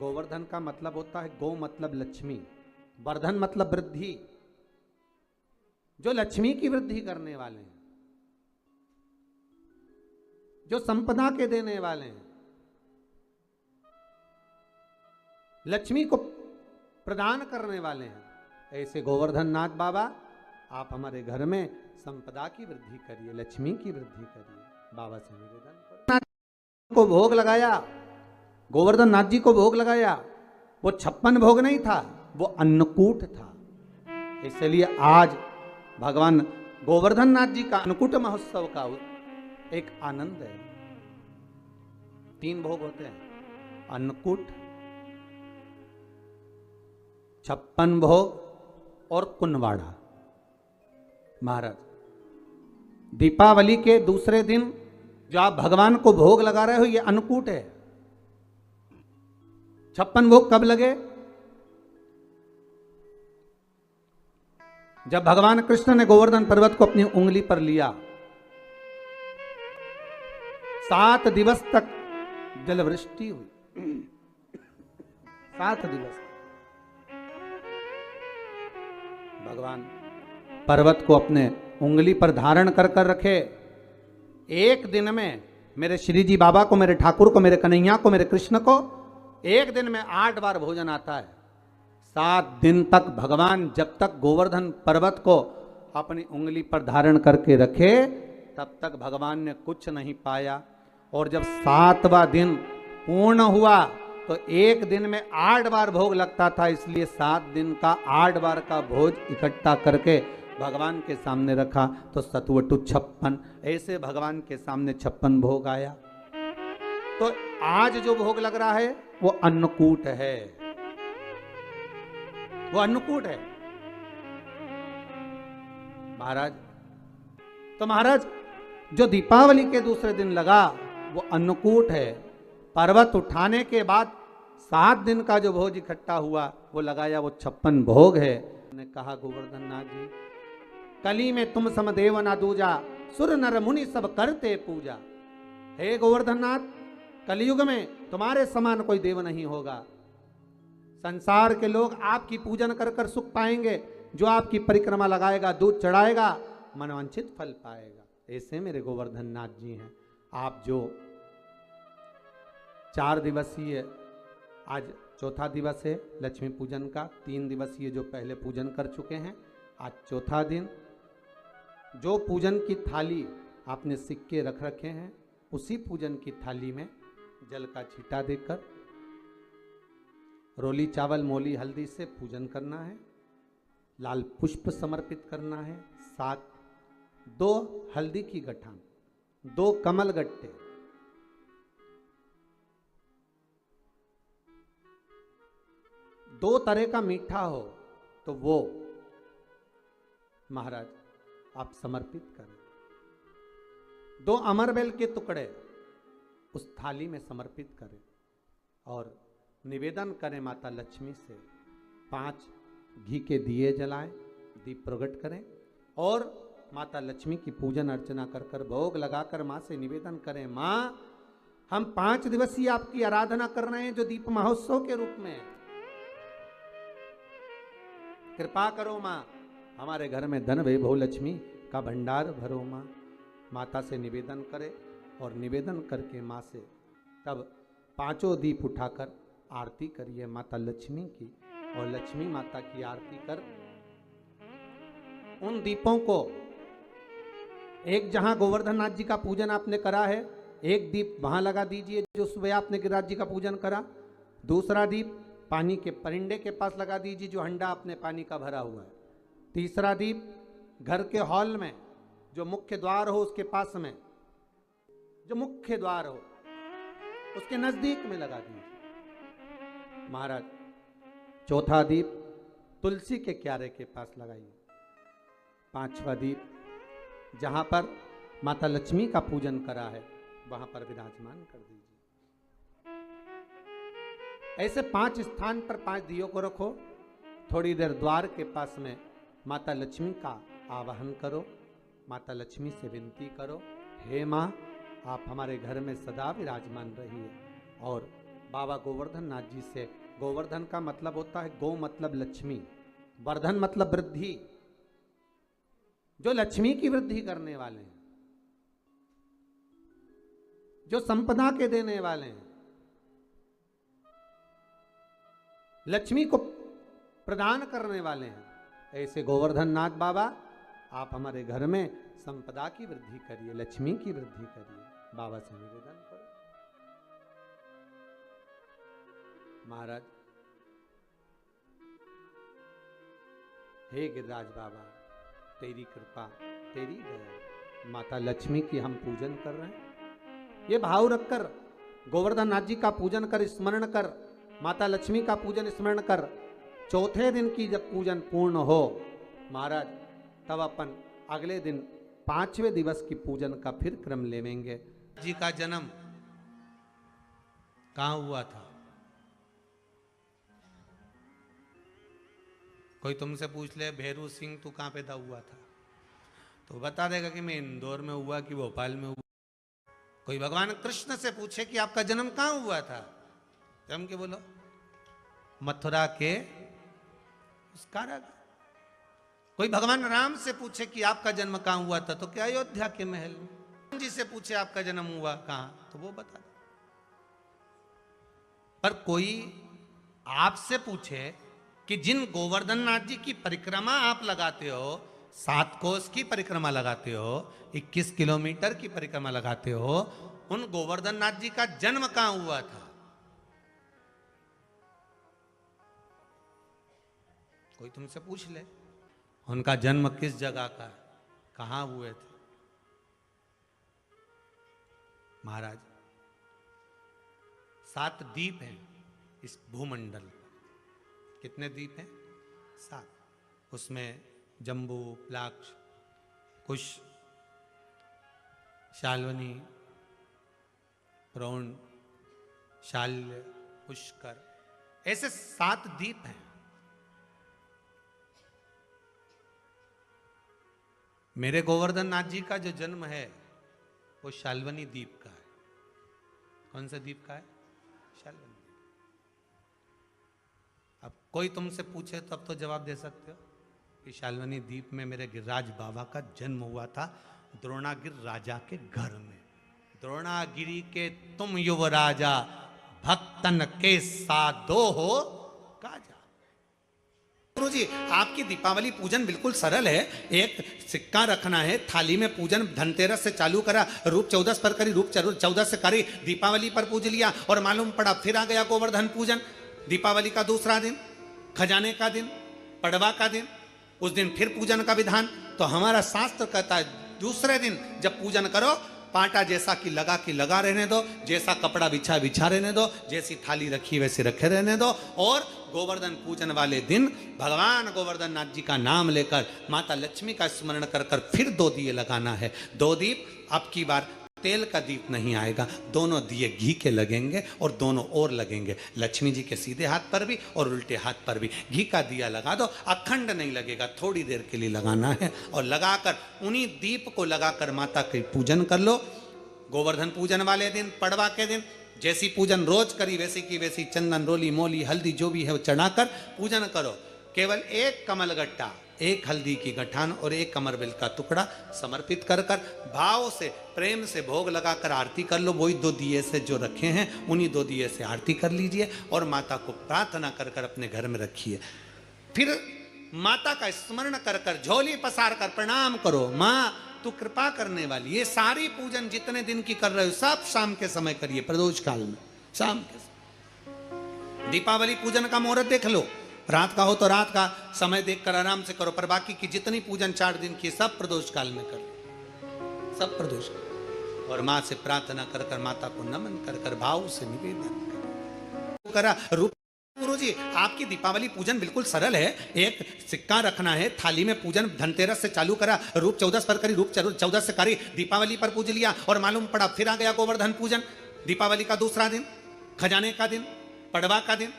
गोवर्धन का मतलब होता है गौ मतलब लक्ष्मी, वर्धन मतलब वृद्धि, जो लक्ष्मी की वृद्धि करने वाले हैं, जो संपदा के देने वाले हैं, लक्ष्मी को प्रदान करने वाले हैं। ऐसे गोवर्धन नाथ बाबा आप हमारे घर में संपदा की वृद्धि करिए, लक्ष्मी की वृद्धि करिए। बाबा से निवेदन करो। को भोग लगाया, गोवर्धन नाथ जी को भोग लगाया, वो 56 भोग नहीं था, वो अन्नकूट था। इसलिए आज भगवान गोवर्धन नाथ जी का अन्नकूट महोत्सव का एक आनंद है। 3 भोग होते हैं, अन्नकूट, 56 भोग और कुनवाड़ा। महाराज दीपावली के दूसरे दिन जो आप भगवान को भोग लगा रहे हो, ये अन्नकूट है। 56 भोग कब लगे? जब भगवान कृष्ण ने गोवर्धन पर्वत को अपनी उंगली पर लिया, 7 दिवस तक जलवृष्टि हुई। 7 दिवस भगवान पर्वत को अपने उंगली पर धारण कर कर रखे। एक दिन में मेरे श्री जी बाबा को, मेरे ठाकुर को, मेरे कन्हैया को, मेरे कृष्ण को एक दिन में 8 बार भोजन आता है। 7 दिन तक भगवान जब तक गोवर्धन पर्वत को अपनी उंगली पर धारण करके रखे, तब तक भगवान ने कुछ नहीं पाया। और जब 7वां दिन पूर्ण हुआ तो एक दिन में 8 बार भोग लगता था, इसलिए 7 दिन का 8 बार का भोज इकट्ठा करके भगवान के सामने रखा, तो सतवटु 56, ऐसे भगवान के सामने 56 भोग आया। तो आज जो भोग लग रहा है वो अन्नकूट है, वो अन्नकूट है महाराज। तो महाराज जो दीपावली के दूसरे दिन लगा वो अन्नकूट है। पर्वत उठाने के बाद 7 दिन का जो भोज इकट्ठा हुआ वो लगाया, वो 56 भोग है। ने कहा गोवर्धन नाथ जी, कली में तुम समदेव ना दूजा, सुर नर मुनि सब करते पूजा। हे गोवर्धन नाथ, कलयुग में तुम्हारे समान कोई देव नहीं होगा। संसार के लोग आपकी पूजन कर कर सुख पाएंगे, जो आपकी परिक्रमा लगाएगा, दूध चढ़ाएगा, मनवांछित फल पाएगा। ऐसे मेरे गोवर्धन नाथ जी हैं। आप जो 4 दिवसीय, आज 4था दिवस है लक्ष्मी पूजन का, 3 दिवसीय जो पहले पूजन कर चुके हैं, आज 4था दिन। जो पूजन की थाली आपने सिक्के रख रखे हैं, उसी पूजन की थाली में जल का छींटा देकर रोली चावल मोली हल्दी से पूजन करना है, लाल पुष्प समर्पित करना है, साथ 2 हल्दी की गठान, 2 कमल गट्टे, 2 तरह का मीठा हो तो वो महाराज आप समर्पित करें। 2 अमरबेल के टुकड़े उस थाली में समर्पित करें और निवेदन करें माता लक्ष्मी से। 5 घी के दिए जलाएं, दीप प्रकट करें और माता लक्ष्मी की पूजन अर्चना कर कर भोग लगाकर माँ से निवेदन करें, माँ हम 5 दिवसीय आपकी आराधना कर रहे हैं जो दीप महोत्सव के रूप में, कृपा करो माँ, हमारे घर में धन वैभव लक्ष्मी का भंडार भरो माँ। माता से निवेदन करें और निवेदन करके माँ से तब 5 दीप उठाकर आरती करिए माता लक्ष्मी की, और लक्ष्मी माता की आरती कर उन दीपों को, एक जहां गोवर्धन नाथ जी का पूजन आपने करा है, एक दीप वहां लगा दीजिए जो सुबह आपने गिरिराज जी का पूजन करा। दूसरा दीप पानी के परिंडे के पास लगा दीजिए जो हंडा आपने पानी का भरा हुआ है। तीसरा दीप घर के हॉल में जो मुख्य द्वार हो उसके पास में, जो मुख्य द्वार हो उसके नजदीक में लगा दीजिए महाराज। चौथा दीप तुलसी के क्यारे के पास लगाइए। 5वां दीप जहां पर माता लक्ष्मी का पूजन करा है वहां पर विराजमान कर दीजिए। ऐसे 5 स्थान पर 5 दियों को रखो। थोड़ी देर द्वार के पास में माता लक्ष्मी का आवाहन करो, माता लक्ष्मी से विनती करो, हे माँ आप हमारे घर में सदा विराजमान रहिए और बाबा गोवर्धन नाथ जी से, गोवर्धन का मतलब होता है गो मतलब लक्ष्मी, वर्धन मतलब वृद्धि, जो लक्ष्मी की वृद्धि करने वाले हैं, जो संपदा के देने वाले हैं, लक्ष्मी को प्रदान करने वाले हैं, ऐसे गोवर्धन नाथ बाबा आप हमारे घर में संपदा की वृद्धि करिए, लक्ष्मी की वृद्धि करिए। बाबा से निवेदन करो। महाराज, हे गिरिराज बाबा, तेरी कृपा, तेरी दया, माता लक्ष्मी की हम पूजन कर रहे हैं। ये भाव रखकर गोवर्धन नाथ जी का पूजन कर, स्मरण कर, माता लक्ष्मी का पूजन स्मरण कर, चौथे दिन की जब पूजन पूर्ण हो महाराज, तब अपन अगले दिन 5वें दिवस की पूजन का फिर क्रम लेवेंगे। जी का जन्म कहां हुआ था? कोई तुमसे पूछ ले भैरू सिंह तू कहां पैदा हुआ था, तो बता देगा कि मैं इंदौर में हुआ कि भोपाल में हुआ। कोई भगवान कृष्ण से पूछे कि आपका जन्म कहां हुआ था, तो हम क्या बोलो? मथुरा के उस कारागार। कोई भगवान राम से पूछे कि आपका जन्म कहां हुआ था, तो क्या अयोध्या के महल में। जी से पूछे आपका जन्म हुआ कहां, तो वो बता दे। पर कोई आपसे पूछे कि जिन गोवर्धन नाथ जी की परिक्रमा आप लगाते हो, 7 कोस की परिक्रमा लगाते हो, 21 किलोमीटर की परिक्रमा लगाते हो, उन गोवर्धन नाथ जी का जन्म कहां हुआ था? कोई तुमसे पूछ ले उनका जन्म किस जगह का है, कहां हुए थे। महाराज, 7 द्वीप हैं इस भूमंडल पर। कितने द्वीप हैं? 7। उसमें जम्बू, प्लाक्ष, कुश, शाल्वनी, प्रौण, शाल्य, पुष्कर, ऐसे 7 द्वीप हैं। मेरे गोवर्धन नाथ जी का जो जन्म है वो शाल्वनी द्वीप का है। कौन सा द्वीप का है? शाल्वनी। अब कोई तुमसे पूछे तो अब तो जवाब दे सकते हो कि शाल्वनी द्वीप में मेरे गिरिराज बाबा का जन्म हुआ था, द्रोणागिरि राजा के घर में। द्रोणागिरि के तुम युवराजा, भक्तन के साधो हो काजा। गुरु जी, आपकी दीपावली पूजन बिल्कुल सरल है। एक सिक्का रखना है, थाली में पूजन धनतेरस से चालू करा, रूप 14 पर करी, रूप 14 से करी, दीपावली पर पूज लिया, और मालूम पड़ा फिर आ गया गोवर्धन पूजन। दीपावली का दूसरा दिन, खजाने का दिन, पड़वा का दिन, उस दिन फिर पूजन का विधान। तो हमारा शास्त्र कहता है दूसरे दिन जब पूजन करो, पाटा जैसा कि लगा रहने दो, जैसा कपड़ा बिछा रहने दो, जैसी थाली रखी वैसे रखे रहने दो, और गोवर्धन पूजन वाले दिन भगवान गोवर्धन नाथ जी का नाम लेकर माता लक्ष्मी का स्मरण कर कर फिर 2 दिए लगाना है। 2 दीप, अब की बार तेल का दीप नहीं आएगा, दोनों दिए घी के लगेंगे और दोनों ओर लगेंगे, लक्ष्मी जी के सीधे हाथ पर भी और उल्टे हाथ पर भी। घी का दिया लगा दो, अखंड नहीं लगेगा, थोड़ी देर के लिए लगाना है, और लगाकर उन्हीं दीप को लगाकर माता के पूजन कर लो। गोवर्धन पूजन वाले दिन, पड़वा के दिन, जैसी पूजन रोज करी वैसी की वैसी चंदन, रोली, मोली, हल्दी जो भी है वो चढ़ाकर पूजन करो। केवल 1 कमल गट्टा, 1 हल्दी की गठान और 1 कमरबिल का टुकड़ा समर्पित कर कर भाव से, प्रेम से भोग लगाकर आरती कर लो। वही 2 दिए से जो रखे हैं उन्हीं 2 दिए से आरती कर लीजिए और माता को प्रार्थना कर कर अपने घर में रखिए। फिर माता का स्मरण कर कर झोली पसार कर प्रणाम करो, माँ तू कृपा करने वाली। ये सारी पूजन जितने दिन की कर रहे हो सब शाम के समय करिए, प्रदोष काल में, शाम के समय। दीपावली पूजन का मुहूर्त देख लो, रात का हो तो रात का समय देखकर आराम से करो, पर बाकी की जितनी पूजन 4 दिन की सब प्रदोष काल में करो, सब प्रदोष काल। और माँ से प्रार्थना कर कर, माता को नमन कर कर भाव से निवेदन करा। रूप गुरु जी, आपकी दीपावली पूजन बिल्कुल सरल है। एक सिक्का रखना है, थाली में पूजन धनतेरस से चालू करा, रूप 14 पर करी, रूप 14 से करी, दीपावली पर पूज लिया, और मालूम पड़ा फिर आ गया गोवर्धन पूजन। दीपावली का दूसरा दिन, खजाने का दिन, पड़वा का दिन,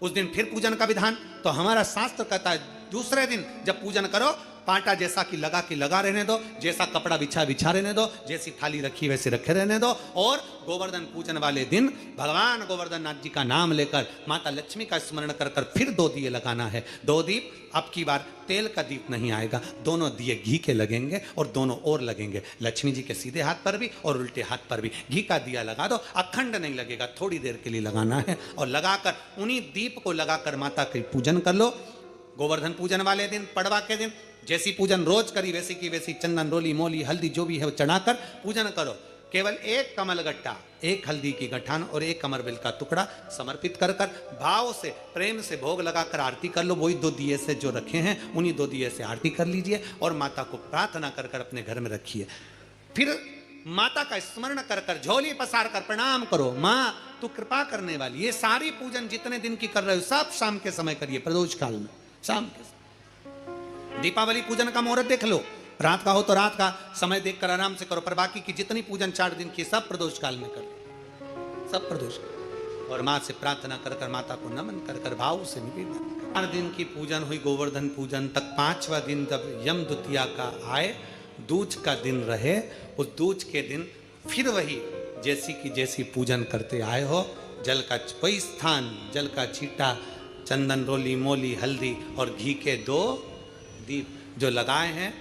उस दिन फिर पूजन का विधान। तो हमारा शास्त्र कहता है दूसरे दिन जब पूजन करो, पाटा जैसा कि लगा रहने दो, जैसा कपड़ा बिछा रहने दो, जैसी थाली रखी वैसे रखे रहने दो। और गोवर्धन पूजन वाले दिन भगवान गोवर्धन नाथ जी का नाम लेकर माता लक्ष्मी का स्मरण कर कर फिर 2 दिए लगाना है। 2 दीप, अब की बार तेल का दीप नहीं आएगा, दोनों दिए घी के लगेंगे और दोनों ओर लगेंगे, लक्ष्मी जी के सीधे हाथ पर भी और उल्टे हाथ पर भी। घी का दिया लगा दो, अखंड नहीं लगेगा, थोड़ी देर के लिए लगाना है। और लगाकर उन्हीं दीप को लगाकर माता के पूजन कर लो। गोवर्धन पूजन वाले दिन, पड़वा के दिन, जैसी पूजन रोज करी वैसी की वैसी चंदन, रोली, मोली, हल्दी जो भी है वो चढ़ाकर पूजन करो। केवल 1 कमल गट्टा, 1 हल्दी की गठान और 1 कमरबेल का टुकड़ा समर्पित कर कर भाव से, प्रेम से भोग लगाकर आरती कर लो। वही 2 दिए से जो रखे हैं उन्हीं 2 दिए से आरती कर लीजिए और माता को प्रार्थना कर कर अपने घर में रखिए। फिर माता का स्मरण कर कर झोली पसार कर प्रणाम करो, माँ तू कृपा करने वाली। ये सारी पूजन जितने दिन की कर रहे हो सब शाम के समय करिए, प्रदोष काल में शाम के समय। दीपावली पूजन का मुहूर्त देख लो, रात का हो तो रात का समय देखकर आराम से करो, पर बाकी की जितनी पूजन 4 दिन की सब प्रदोष काल में करो, सब प्रदोष। और माँ से प्रार्थना कर कर, माता को नमन कर कर भाव से निवेदन। 4 दिन की पूजन हुई गोवर्धन पूजन तक। 5वां दिन जब यम द्वितीया का आए, दूज का दिन रहे, उस दूज के दिन फिर वही जैसी की जैसी पूजन करते आए हो, जल का वही स्थान, जल का छींटा, चंदन, रोली, मोली, हल्दी और घी के 2 दीप जो लगाए हैं,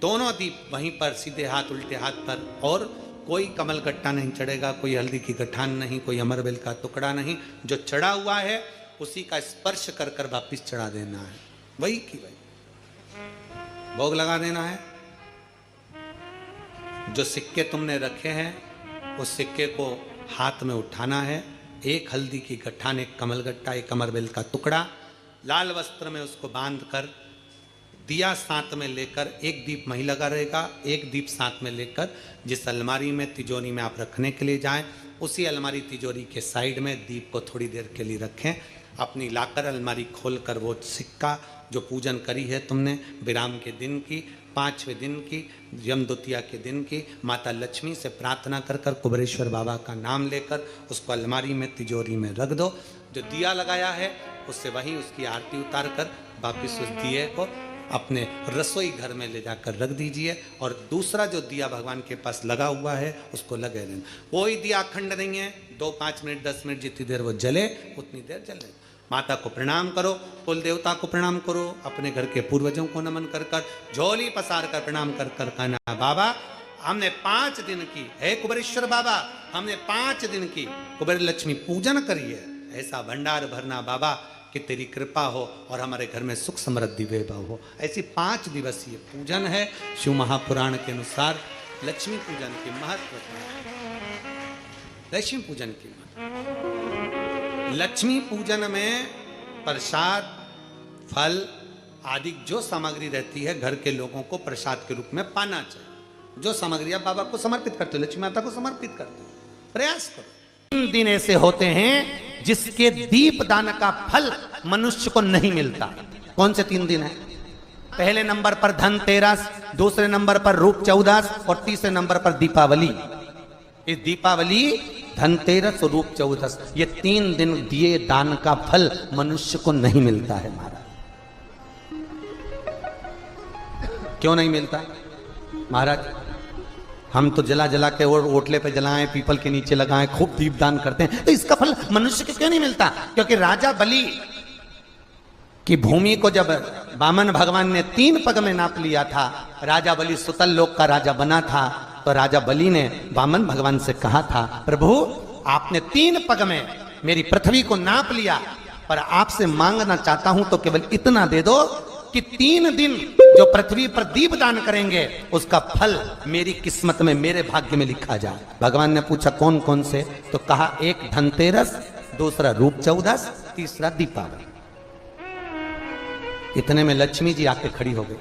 दोनों दीप वहीं पर सीधे हाथ उल्टे हाथ पर। और कोई कमल गट्टा नहीं चढ़ेगा, कोई हल्दी की गठान नहीं, कोई अमरबेल का टुकड़ा नहीं। जो चढ़ा हुआ है उसी का स्पर्श कर कर वापिस चढ़ा देना है, वही की वही भोग लगा देना है। जो सिक्के तुमने रखे हैं उस सिक्के को हाथ में उठाना है। 1 हल्दी की गठान, 1 कमल गट्टा, 1 अमरबेल का टुकड़ा, लाल वस्त्र में उसको बांध कर दिया साथ में लेकर, 1 दीप वहीं लगा रहेगा, 1 दीप साथ में लेकर जिस अलमारी में, तिजोरी में आप रखने के लिए जाएं, उसी अलमारी तिजोरी के साइड में दीप को थोड़ी देर के लिए रखें। अपनी लाकर अलमारी खोलकर वो सिक्का जो पूजन करी है तुमने विराम के दिन की, 5वें दिन की, यम द्वितीया के दिन की, माता लक्ष्मी से प्रार्थना कर कर कुबेरेश्वर बाबा का नाम लेकर उसको अलमारी में तिजोरी में रख दो। जो दिया लगाया है उससे वहीं उसकी आरती उतार कर वापिस उस दिए को अपने रसोई घर में ले जाकर रख दीजिए। और दूसरा जो दिया भगवान के पास लगा हुआ है उसको लगे रहना। कोई दिया अखंड नहीं है, 2, 5 मिनट, 10 मिनट जितनी देर वो जले उतनी देर जले। माता को प्रणाम करो, कुल देवता को प्रणाम करो, अपने घर के पूर्वजों को नमन कर कर, झोली पसार कर प्रणाम कर कर कहना, बाबा हमने 5 दिन की, हे कुबेरेश्वर बाबा हमने 5 दिन की कुबेर लक्ष्मी पूजन करी है, ऐसा भंडार भरना बाबा कि तेरी कृपा हो और हमारे घर में सुख समृद्धि वैभव हो। ऐसी 5 दिवसीय पूजन है। शिव महापुराण के अनुसार लक्ष्मी पूजन की महत्व, लक्ष्मी पूजन की महत्व। लक्ष्मी पूजन में प्रसाद, फल आदि जो सामग्री रहती है घर के लोगों को प्रसाद के रूप में पाना चाहिए। जो सामग्री आप बाबा को समर्पित करते हो, लक्ष्मी माता को समर्पित करते हो, प्रयास करो। 3 दिन ऐसे होते हैं जिसके दीप दान का फल मनुष्य को नहीं मिलता। कौन से 3 दिन है? पहले नंबर पर धनतेरस, दूसरे नंबर पर रूप चौदस और तीसरे नंबर पर दीपावली। इस दीपावली, धनतेरस और रूप चौदस, ये 3 दिन दिए दान का फल मनुष्य को नहीं मिलता है महाराज। क्यों नहीं मिलता महाराज? हम तो जला जला के और ओटले पे जलाएं, पीपल के नीचे लगाएं, खूब दीपदान करते हैं, तो इसका फल मनुष्य को क्यों नहीं मिलता? क्योंकि राजा बलि की भूमि को जब वामन भगवान ने 3 पग में नाप लिया था, राजा बलि सुतल लोक का राजा बना था, तो राजा बलि ने वामन भगवान से कहा था, प्रभु आपने 3 पग में मेरी पृथ्वी को नाप लिया, पर आपसे मांगना चाहता हूं तो केवल इतना दे दो कि 3 दिन जो पृथ्वी पर दीप दान करेंगे उसका फल मेरी किस्मत में, मेरे भाग्य में लिखा जाए। भगवान ने पूछा कौन कौन से? तो कहा 1 धनतेरस, दूसरा रूप चौदस, तीसरा दीपावली। इतने में लक्ष्मी जी आके खड़ी हो गई।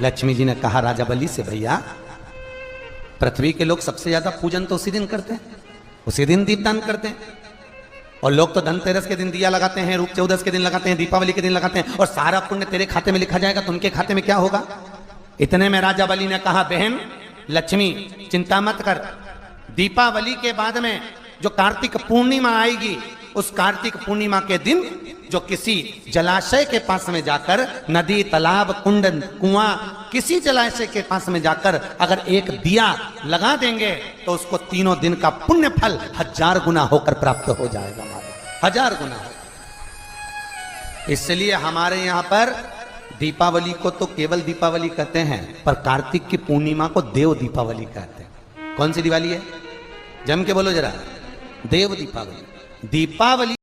लक्ष्मी जी ने कहा राजा बलि से, भैया पृथ्वी के लोग सबसे ज्यादा पूजन तो उसी दिन करते हैं, उसी दिन दीपदान करते हैं, और लोग तो धनतेरस के दिन दिया लगाते हैं, रूप चौदस के दिन लगाते हैं, दीपावली के दिन लगाते हैं, और सारा पुण्य तेरे खाते में लिखा जाएगा, तो उनके खाते में क्या होगा? इतने में राजा बलि ने कहा, बहन लक्ष्मी चिंता मत कर, दीपावली के बाद में जो कार्तिक पूर्णिमा आएगी, उस कार्तिक पूर्णिमा के दिन जो किसी जलाशय के पास में जाकर, नदी, तालाब, कुंड, कुआं, किसी जलाशय के पास में जाकर अगर एक दिया लगा देंगे तो उसको 3 दिन का पुण्य फल 1000 गुना होकर प्राप्त हो जाएगा, 1000 गुना। इसलिए हमारे यहां पर दीपावली को तो केवल दीपावली कहते हैं, पर कार्तिक की पूर्णिमा को देव दीपावली कहते हैं। कौन सी दिवाली है? जम के बोलो जरा, देव दीपावली। दीपावली